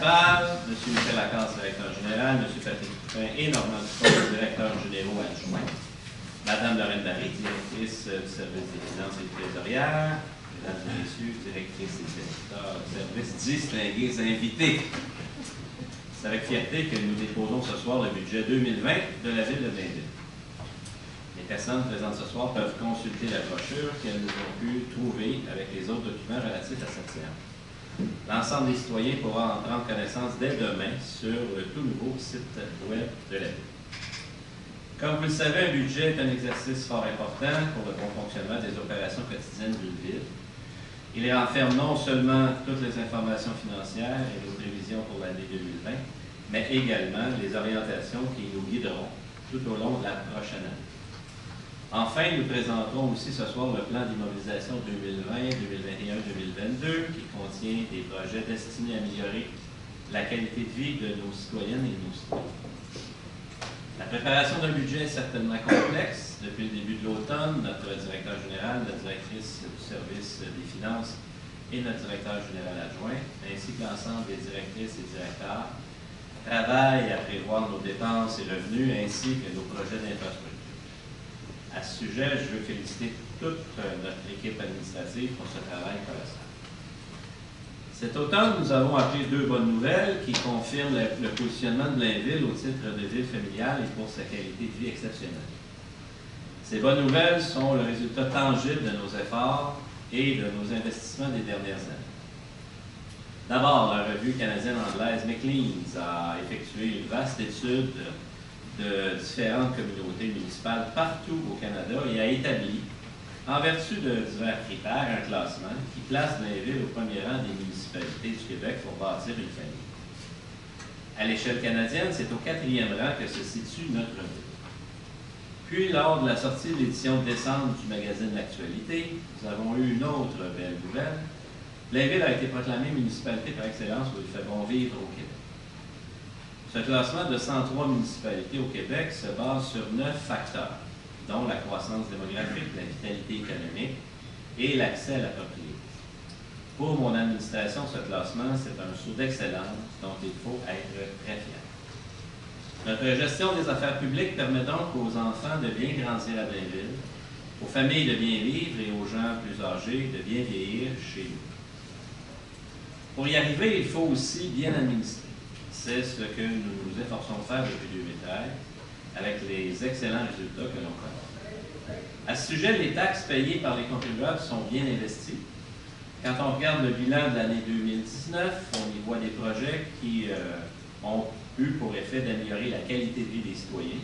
municipal, M. Michel Lacasse, directeur général, M. Patrick Dupin et Normand Dupont, directeur généraux adjoints, Mme Lorraine Barry, directrice du service des finances et trésorières, Mesdames et Messieurs, directrices et directeurs du service, distingués invités. C'est avec fierté que nous déposons ce soir le budget 2020 de la ville de Blainville. Les personnes présentes ce soir peuvent consulter la brochure qu'elles ont pu trouver avec les autres documents relatifs à cette séance. L'ensemble des citoyens pourra en prendre connaissance dès demain sur le tout nouveau site web de la ville. Comme vous le savez, un budget est un exercice fort important pour le bon fonctionnement des opérations quotidiennes d'une ville. Il renferme non seulement toutes les informations financières et nos prévisions pour l'année 2020, mais également les orientations qui nous guideront tout au long de la prochaine année. Enfin, nous présenterons aussi ce soir le plan d'immobilisation 2020, 2021, 2022 qui contient des projets destinés à améliorer la qualité de vie de nos citoyennes et de nos citoyens. La préparation d'un budget est certainement complexe. Depuis le début de l'automne, notre directeur général, notre directrice du service des finances et notre directeur général adjoint, ainsi que l'ensemble des directrices et directeurs, travaillent à prévoir nos dépenses et revenus ainsi que nos projets d'infrastructure. À ce sujet, je veux féliciter toute notre équipe administrative pour ce travail colossal. Cet automne, nous avons appris deux bonnes nouvelles qui confirment le positionnement de Blainville au titre de ville familiale et pour sa qualité de vie exceptionnelle. Ces bonnes nouvelles sont le résultat tangible de nos efforts et de nos investissements des dernières années. D'abord, la revue canadienne-anglaise Maclean's a effectué une vaste étude de différentes communautés municipales partout au Canada et a établi, en vertu de divers critères, un classement qui place Blainville au premier rang des municipalités du Québec pour bâtir une famille. À l'échelle canadienne, c'est au 4e rang que se situe notre ville. Puis, lors de la sortie de l'édition de décembre du magazine L'Actualité, nous avons eu une autre belle nouvelle. Blainville a été proclamée municipalité par excellence où il fait bon vivre au Québec. Ce classement de 103 municipalités au Québec se base sur 9 facteurs, dont la croissance démographique, la vitalité économique et l'accès à la propriété. Pour mon administration, ce classement, c'est un saut d'excellence dont il faut être très fier. Notre gestion des affaires publiques permet donc aux enfants de bien grandir à Blainville, aux familles de bien vivre et aux gens plus âgés de bien vieillir chez nous. Pour y arriver, il faut aussi bien administrer. C'est ce que nous nous efforçons de faire depuis 2013 avec les excellents résultats que l'on connaît. À ce sujet, les taxes payées par les contribuables sont bien investies. Quand on regarde le bilan de l'année 2019, on y voit des projets qui ont eu pour effet d'améliorer la qualité de vie des citoyens.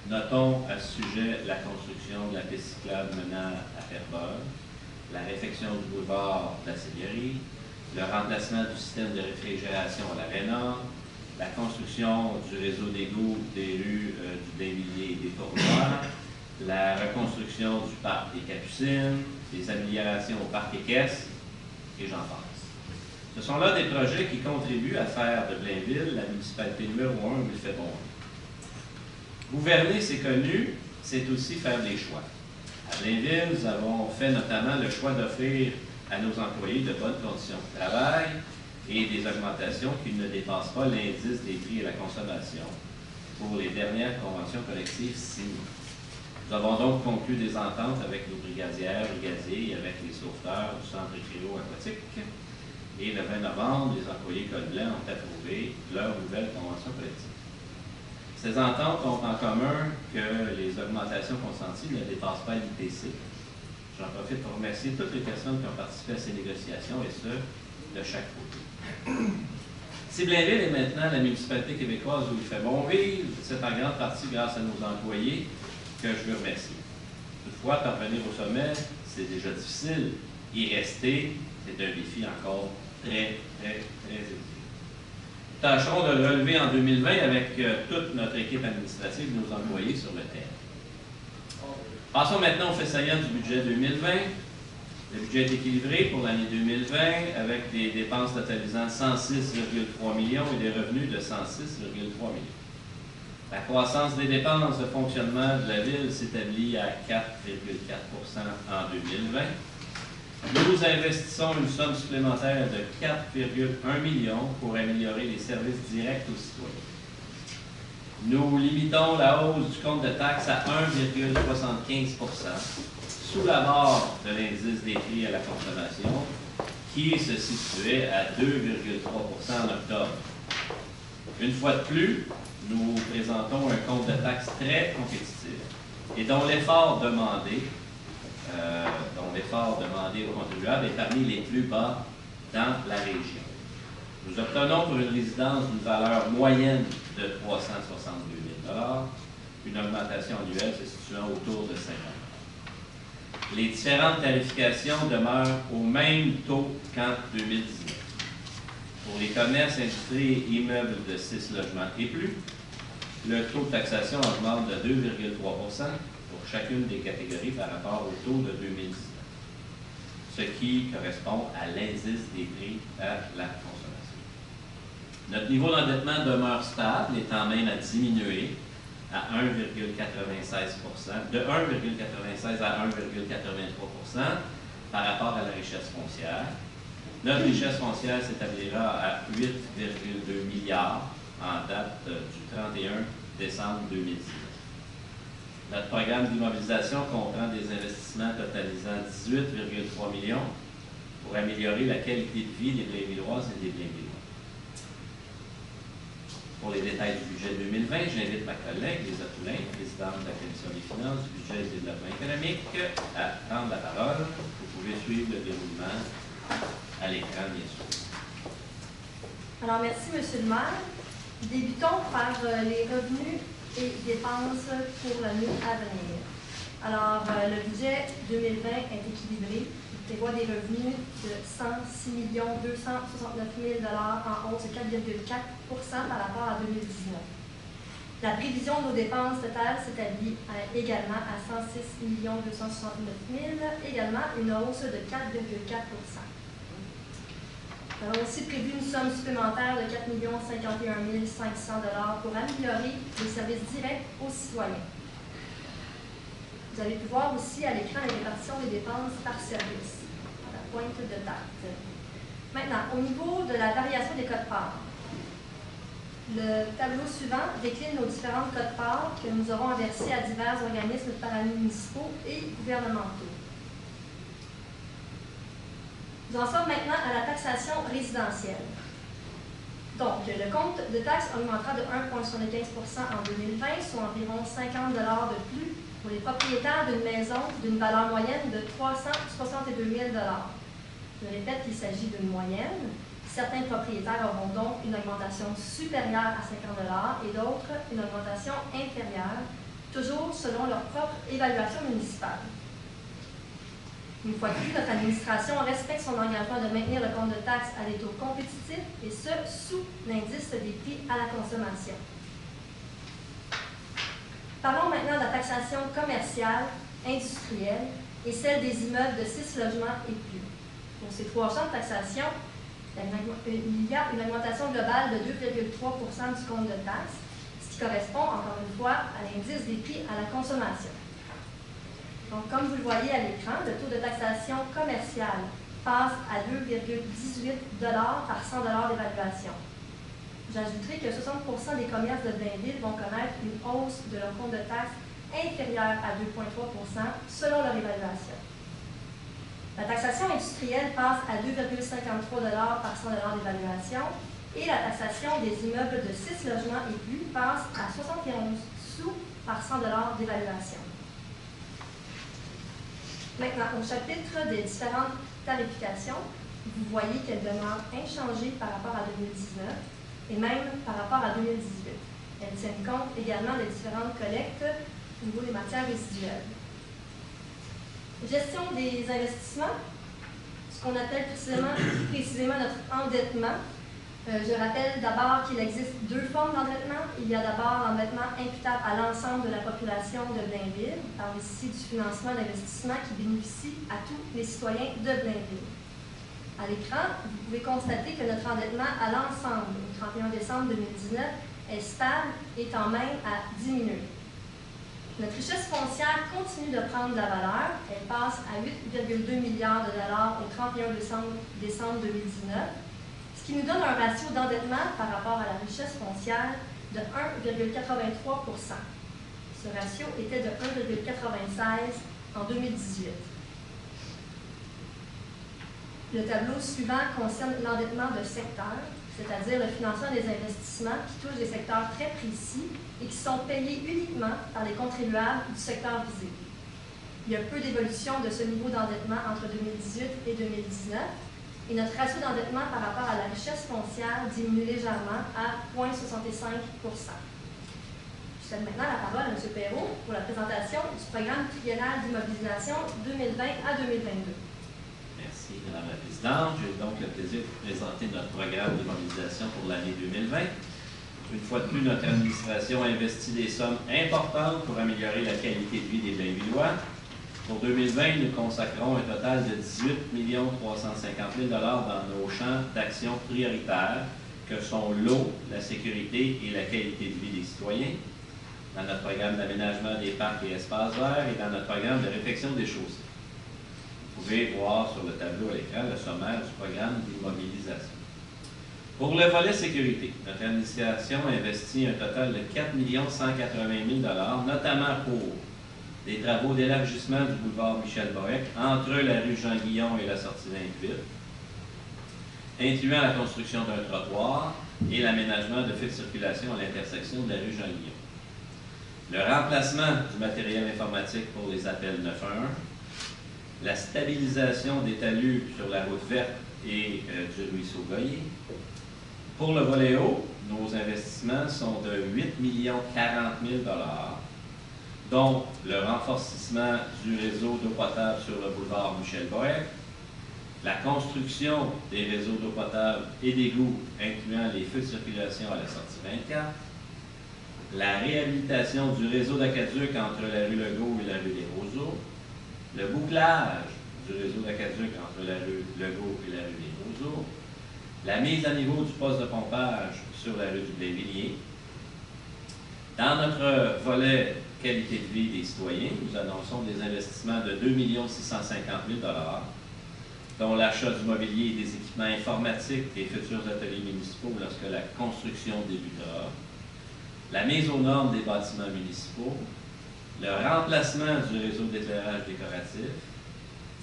Notons à ce sujet la construction de la piste cyclable menant à Terrebonne, la réfection du boulevard de la Seigneurie, le remplacement du système de réfrigération à l'Aréna, la construction du réseau d'égouts des rues du Blainvilliers et des Tournois, la reconstruction du parc des Capucines, des améliorations au parc équestre, et j'en passe. Ce sont là des projets qui contribuent à faire de Blainville la municipalité numéro 1 où il fait bon. Gouverner, c'est connu, c'est aussi faire des choix. À Blainville, nous avons fait notamment le choix d'offrir à nos employés de bonnes conditions de travail et des augmentations qui ne dépassent pas l'indice des prix à la consommation pour les dernières conventions collectives signées. Nous avons donc conclu des ententes avec nos brigadières, brigadiers et avec les sauveteurs du centre récréo-aquatique. Et le 20 novembre, les employés Col Blanc ont approuvé leur nouvelle convention collective. Ces ententes ont en commun que les augmentations consenties ne dépassent pas l'IPC. J'en profite pour remercier toutes les personnes qui ont participé à ces négociations, et ce, de chaque côté. Si Blainville est maintenant la municipalité québécoise où il fait bon vivre, c'est en grande partie grâce à nos employés que je veux remercier. Toutefois, parvenir au sommet, c'est déjà difficile. Y rester, c'est un défi encore très élevé. Nous tâcherons de le relever en 2020 avec toute notre équipe administrative et nos employés sur le terrain. Passons maintenant au fait saillant du budget 2020. Le budget est équilibré pour l'année 2020 avec des dépenses totalisant 106,3 millions et des revenus de 106,3 millions. La croissance des dépenses de fonctionnement de la ville s'établit à 4,4 % en 2020. Nous investissons une somme supplémentaire de 4,1 millions pour améliorer les services directs aux citoyens. Nous limitons la hausse du compte de taxe à 1,75 sous la barre de l'indice des prix à la consommation qui se situait à 2,3 en octobre. Une fois de plus, nous présentons un compte de taxe très compétitif et dont l'effort demandé aux contribuables est parmi les plus bas dans la région. Nous obtenons pour une résidence d'une valeur moyenne de 362 000 $, une augmentation annuelle se situant autour de 50 $. Les différentes tarifications demeurent au même taux qu'en 2019. Pour les commerces, industries et immeubles de 6 logements et plus, le taux de taxation augmente de 2,3 pour chacune des catégories par rapport au taux de 2019, ce qui correspond à l'indice des prix à la consommation. Notre niveau d'endettement demeure stable, étant même à diminuer à 1,96 de 1,96 à 1,83 par rapport à la richesse foncière. Notre richesse foncière s'établira à 8,2 milliards en date du 31 décembre 2019. Notre programme d'immobilisation comprend des investissements totalisant 18,3 millions pour améliorer la qualité de vie des Blainvilloises et des Blainvillois. Pour les détails du budget 2020, j'invite ma collègue Lisa Poulain, présidente de la Commission des finances, du budget et du développement économique, à prendre la parole. Vous pouvez suivre le déroulement à l'écran, bien sûr. Alors, merci, M. le maire. Débutons par les revenus et dépenses pour l'année à venir. Alors, le budget 2020 est équilibré. Il prévoit des revenus de 106 269 000 $ en hausse de 4,4 par rapport à 2019. La prévision de nos dépenses totales s'établit également à 106 269 000 $, également une hausse de 4,4 %. Nous avons aussi prévu une somme supplémentaire de 4 051 500 $ pour améliorer les services directs aux citoyens. Vous avez pu voir aussi à l'écran la répartition des dépenses par service, à la pointe de date. Maintenant, au niveau de la variation des cotes-parts, le tableau suivant décline nos différentes cotes-parts que nous aurons à verser à divers organismes paramunicipaux et gouvernementaux. Nous en sommes maintenant à la taxation résidentielle. Donc, le compte de taxe augmentera de 1,75 en 2020, soit environ 50 $ de plus pour les propriétaires d'une maison d'une valeur moyenne de 362 000 $. Je répète qu'il s'agit d'une moyenne. Certains propriétaires auront donc une augmentation supérieure à 50 $ et d'autres une augmentation inférieure, toujours selon leur propre évaluation municipale. Une fois de plus, notre administration respecte son engagement de maintenir le compte de taxe à des taux compétitifs et ce, sous l'indice des prix à la consommation. Parlons maintenant de la taxation commerciale, industrielle et celle des immeubles de 6 logements et plus. Pour ces trois champs de taxation, il y a une augmentation globale de 2,3 % du compte de taxe, ce qui correspond, encore une fois, à l'indice des prix à la consommation. Donc, comme vous le voyez à l'écran, le taux de taxation commerciale passe à 2,18 $ par 100 $ d'évaluation. J'ajouterai que 60 % des commerces de Blainville vont connaître une hausse de leur compte de taxe inférieure à 2,3 % selon leur évaluation. La taxation industrielle passe à 2,53 $ par 100 $ d'évaluation et la taxation des immeubles de 6 logements et plus passe à 71 sous par 100 $ d'évaluation. Maintenant, au chapitre des différentes tarifications, vous voyez qu'elles demeurent inchangées par rapport à 2019 et même par rapport à 2018. Elles tiennent compte également des différentes collectes au niveau des matières résiduelles. Gestion des investissements, ce qu'on appelle plus précisément notre endettement. Je rappelle d'abord qu'il existe deux formes d'endettement. Il y a d'abord l'endettement imputable à l'ensemble de la population de Blainville. On parle ici du financement d'investissement qui bénéficie à tous les citoyens de Blainville. À l'écran, vous pouvez constater que notre endettement à l'ensemble au 31 décembre 2019 est stable et tend même à diminuer. Notre richesse foncière continue de prendre de la valeur. Elle passe à 8,2 milliards de dollars au 31 décembre 2019, ce qui nous donne un ratio d'endettement par rapport à la richesse foncière de 1,83 %. Ce ratio était de 1,96 en 2018. Le tableau suivant concerne l'endettement de secteur, c'est-à-dire le financement des investissements qui touchent des secteurs très précis et qui sont payés uniquement par les contribuables du secteur visé. Il y a peu d'évolution de ce niveau d'endettement entre 2018 et 2019, et notre ratio d'endettement par rapport à la richesse foncière diminue légèrement à 0,65 %. Je cède maintenant la parole à M. Perrault pour la présentation du programme triennal d'immobilisation 2020 à 2022. Merci, Mme la Présidente. J'ai donc le plaisir de vous présenter notre programme d'immobilisation pour l'année 2020. Une fois de plus, notre administration investit des sommes importantes pour améliorer la qualité de vie des Blainvillois. Pour 2020, nous consacrons un total de 18 350 000 $ dans nos champs d'action prioritaires, que sont l'eau, la sécurité et la qualité de vie des citoyens, dans notre programme d'aménagement des parcs et espaces verts et dans notre programme de réfection des chaussées. Vous pouvez voir sur le tableau à l'écran le sommaire du programme d'immobilisation. Pour le volet sécurité, notre administration investit un total de 4 180 000 $, notamment pour des travaux d'élargissement du boulevard Michel-Boeck entre la rue Jean-Guillon et la sortie 28, incluant la construction d'un trottoir et l'aménagement de feux de circulation à l'intersection de la rue Jean-Guillon. Le remplacement du matériel informatique pour les appels 911, la stabilisation des talus sur la route verte et du ruisseau Goyer. Pour le volet eau, nos investissements sont de 8 040 000 $, dont le renforcement du réseau d'eau potable sur le boulevard Michel-Boeck, la construction des réseaux d'eau potable et d'égouts, incluant les feux de circulation à la sortie 24, la réhabilitation du réseau d'Aqueduc entre la rue Legault et la rue des Roseaux, le bouclage du réseau d'Aqueduc entre la rue Legault et la rue des Roseaux, la mise à niveau du poste de pompage sur la rue du Blainvilliers. Dans notre volet qualité de vie des citoyens, nous annonçons des investissements de 2 650 000 $, dont l'achat du mobilier et des équipements informatiques des futurs ateliers municipaux lorsque la construction débutera, la mise aux normes des bâtiments municipaux, le remplacement du réseau d'éclairage décoratif,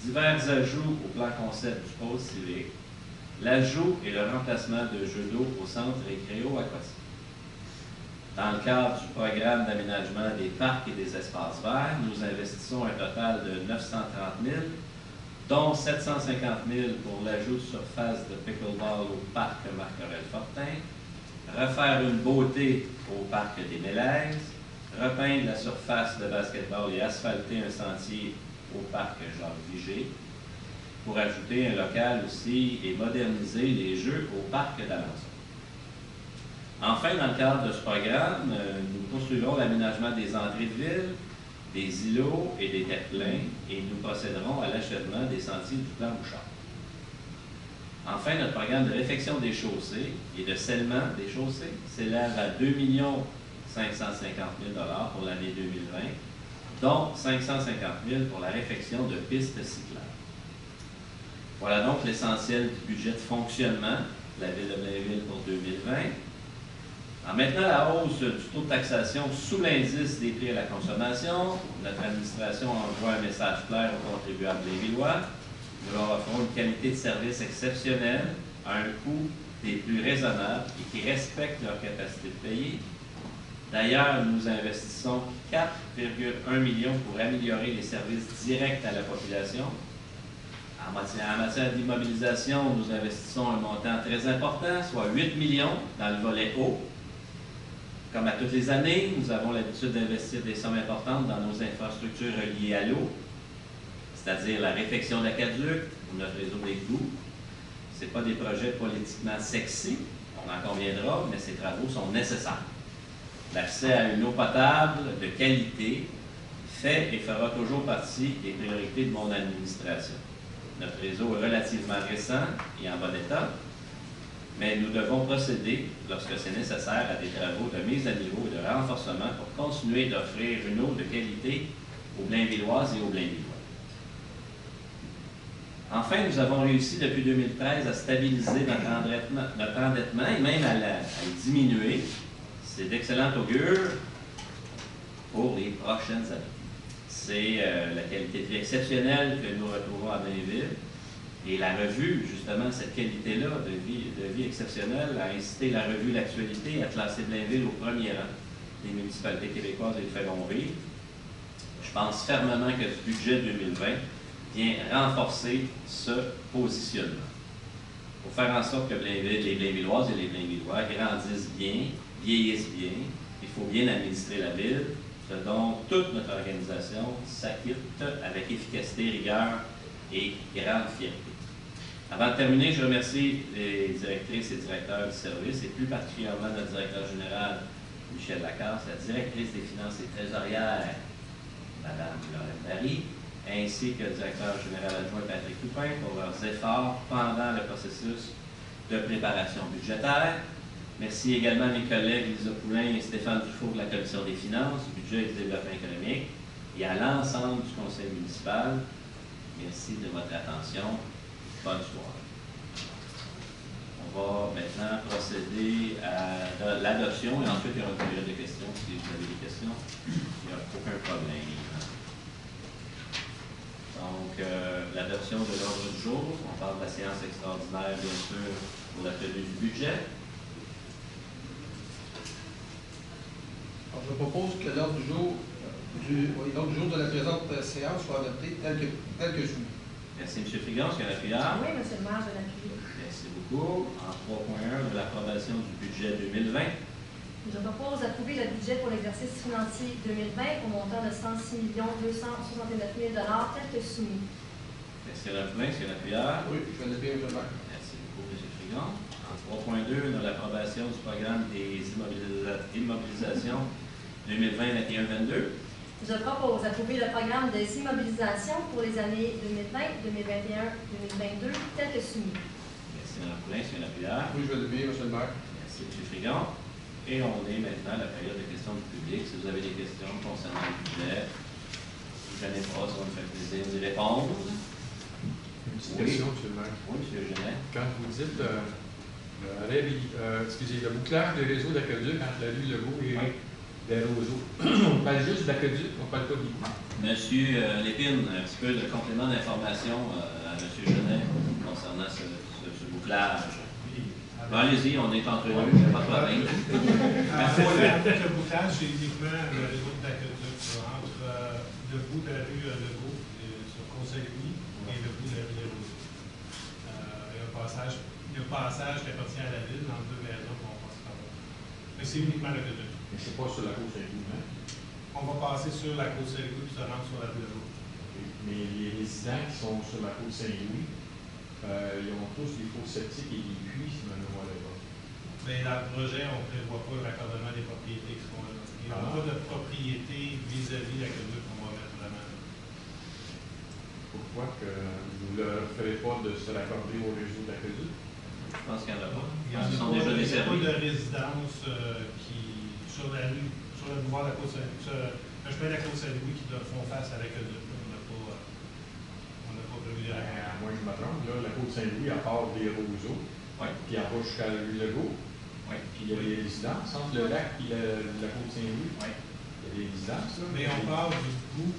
divers ajouts au plan concept du pôle civique, l'ajout et le remplacement de jeux d'eau au centre récréo-aquatique. Dans le cadre du programme d'aménagement des parcs et des espaces verts, nous investissons un total de 930 000 $, dont 750 000 $ pour l'ajout de surface de pickleball au parc Marc-Aurèle-Fortin, refaire une beauté au parc des Mélèzes, repeindre la surface de basketball et asphalter un sentier au parc Jacques-Vigée, pour ajouter un local aussi et moderniser les jeux au parc d'Alençon. Enfin, dans le cadre de ce programme, nous poursuivrons l'aménagement des entrées de ville, des îlots et des terre-pleins, et nous procéderons à l'achèvement des sentiers du plan Bouchard. Enfin, notre programme de réfection des chaussées et de scellement des chaussées s'élève à 2 550 000 $ pour l'année 2020, dont 550 000 $ pour la réfection de pistes cyclables. Voilà donc l'essentiel du budget de fonctionnement de la Ville de Blainville pour 2020. Alors maintenant, la hausse du taux de taxation sous l'indice des prix à la consommation. Notre administration envoie un message clair aux contribuables blainvillois. Nous leur offrons une qualité de service exceptionnelle à un coût des plus raisonnables et qui respecte leur capacité de payer. D'ailleurs, nous investissons 4,1 millions $ pour améliorer les services directs à la population. En matière d'immobilisation, nous investissons un montant très important, soit 8 millions $ dans le volet eau. Comme à toutes les années, nous avons l'habitude d'investir des sommes importantes dans nos infrastructures reliées à l'eau, c'est-à-dire la réfection d'aqueduc ou notre réseau d'égouts. Ce ne sont pas des projets politiquement sexy, on en conviendra, mais ces travaux sont nécessaires. L'accès à une eau potable de qualité fait et fera toujours partie des priorités de mon administration. Notre réseau est relativement récent et en bon état. mais nous devons procéder, lorsque c'est nécessaire, à des travaux de mise à niveau et de renforcement pour continuer d'offrir une eau de qualité aux Blainvilloises et aux Blainvillois. Enfin, nous avons réussi depuis 2013 à stabiliser notre endettement et même à le diminuer. C'est d'excellent augure pour les prochaines années. C'est la qualité de vie exceptionnelle que nous retrouvons à Blainville. Et la revue, justement, cette qualité-là de vie exceptionnelle a incité la revue L'Actualité à classer Blainville au premier rang des municipalités québécoises et le fait long rire. Je pense fermement que ce budget 2020 vient renforcer ce positionnement. Pour faire en sorte que les Blainvilloises et les Blainvillois grandissent bien, vieillissent bien, il faut bien administrer la ville, ce dont toute notre organisation s'acquitte avec efficacité, rigueur et grande fierté. Avant de terminer, je remercie les directrices et directeurs du service, et plus particulièrement notre directeur général, Michel Lacasse, la directrice des finances et trésorières, Mme Lorraine Barry, ainsi que le directeur général adjoint Patrick Toupin pour leurs efforts pendant le processus de préparation budgétaire. Merci également à mes collègues Lisa Poulain et Stéphane Dufour de la Commission des finances, du budget et du développement économique, et à l'ensemble du conseil municipal. Merci de votre attention. Bonne soirée. On va maintenant procéder à l'adoption et ensuite il y aura une période de questions. Si vous avez des questions, il n'y a aucun problème. Donc, l'adoption de l'ordre du jour, on parle de la séance extraordinaire, bien sûr, pour la tenue du budget. Alors, je propose que l'ordre du jour de la présente séance soit adopté tel que soumis. Merci, M. Frigon. Est-ce qu'il y a un appuyeur? Oui, M. le maire, je l'appuie. Merci beaucoup. En 3.1 de l'approbation du budget 2020. Je propose d'approuver le budget pour l'exercice financier 2020 au montant de 106 269 000 tel que soumis. Est-ce qu'il y a un appuyeur? Est-ce qu'il y a un appuyeur? Oui, je vais le payer au maire. Merci beaucoup, M. Frigon. En 3.2 de l'approbation du programme des immobilisations 2020-21-22. Je propose d'approuver le programme des immobilisations pour les années 2020, 2021, 2022 tel que soumis. Merci, Mme Poulin. Est-ce qu'il y a un appuyeur? Oui, je vais le payer, M. le maire. Merci, M. Frigon. Et on est maintenant à la période de questions du public. Si vous avez des questions concernant le budget, je n'ai pas, ça va me faire plaisir d'y répondre. Une petite question, M. le maire. Oui, M. Genet. Quand vous dites le bouclage des réseaux d'aqueduc entre la rue Legault et des roseaux, on parle juste d'aqueduc, on ne parle pas d'équipement. Monsieur Lépine, un petit peu de complément d'information à M. Genet concernant ce bouclage. Bon, allez-y, on est entre eux, il n'y a pas de problème. En fait, le bouclage, c'est uniquement le réseau d'aqueduc entre le bout de la rue Legault, sur Conseil-Louis, et le bout de la rue des Roseaux. Il y a un passage qui appartient à la ville dans deux maisons qu'on passe par là. Mais c'est uniquement l'aqueduc. Mais c'est pas sur la côte Saint-Louis, hein? On va passer sur la côte Saint-Louis puis se rendre sur la rue Legault. Mais les résidents qui sont sur la côte Saint-Louis, ils ont tous des fosses septiques et des puits, si ma mémoire est bonne. Mais dans le projet, on ne prévoit pas le raccordement des propriétés qui sont là. Il n'y a pas de propriété vis-à-vis l'aqueduc qu'on va mettre vraiment. Pourquoi que vous ne leur ferez pas de se raccorder au réseau d'aqueduc? Je pense qu'il n'y en a pas. Il Ils sont déjà n'y a desservis. pas de résidence qui, sur la rue, sur le boulevard de la Côte-Saint-Louis, le chemin de la Côte-Saint-Louis qui font face à l'aqueduc. On n'a pas prévu de À moins que je me trompe, là, la côte Saint-Louis, à part des roseaux, Oui. puis elle va jusqu'à la rue Legault, Oui. puis il y a des résidences entre le lac et la côte Saint-Louis. Oui. Il y a des résidences, là. Mais on part du bout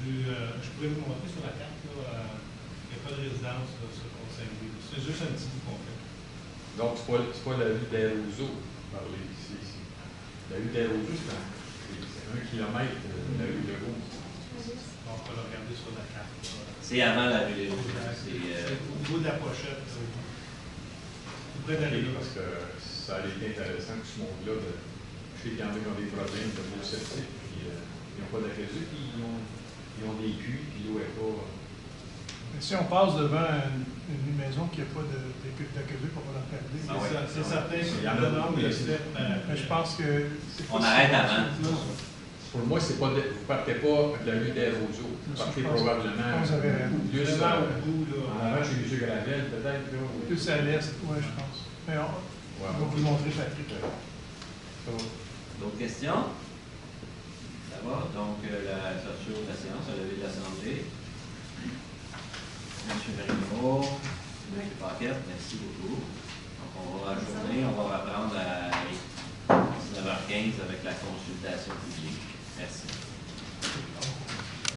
je pourrais vous montrer sur la carte, là, il n'y a pas de résidence là, sur Côte-Saint-Louis. C'est juste un petit bout qu'on fait. Donc, c'est pas la rue des roseaux, parler ici. La rue des roseaux, c'est 1 kilomètre de la rue Legault. On va le regarder sur la carte. C'est avant la rue des Roseaux. C'est au bout de la pochette. Tout près de la rue. Parce que ça a été intéressant que ce monde-là, je sais qu'il y en a qui ont des problèmes de l'eau septique, puis ils n'ont pas d'aqueduc, ils ont des puits, puis l'eau n'est pas. Si on passe devant une maison qui n'a pas d'aqueduc, on va la regarder. Ah ouais. C'est certain que Il y en a le nombre beaucoup, est fait. Mais je pense que c'est On pas arrête si- avant. Pour moi, c'est pas vous partez pas de la rue des roseaux. Vous partez probablement vous avez raison. plus Devant en au bout, là. avant chez M. Gravel, peut-être. Là, oui. Plus à l'est, oui, je pense. Mais on va vous le montrer, Patrick. D'autres questions? Ça va? Donc, la clôture de la séance, à lever de l'Assemblée. Monsieur Marino, M. Paquette, merci beaucoup. Donc, on va ajourner, on va reprendre à 19h15 avec la consultation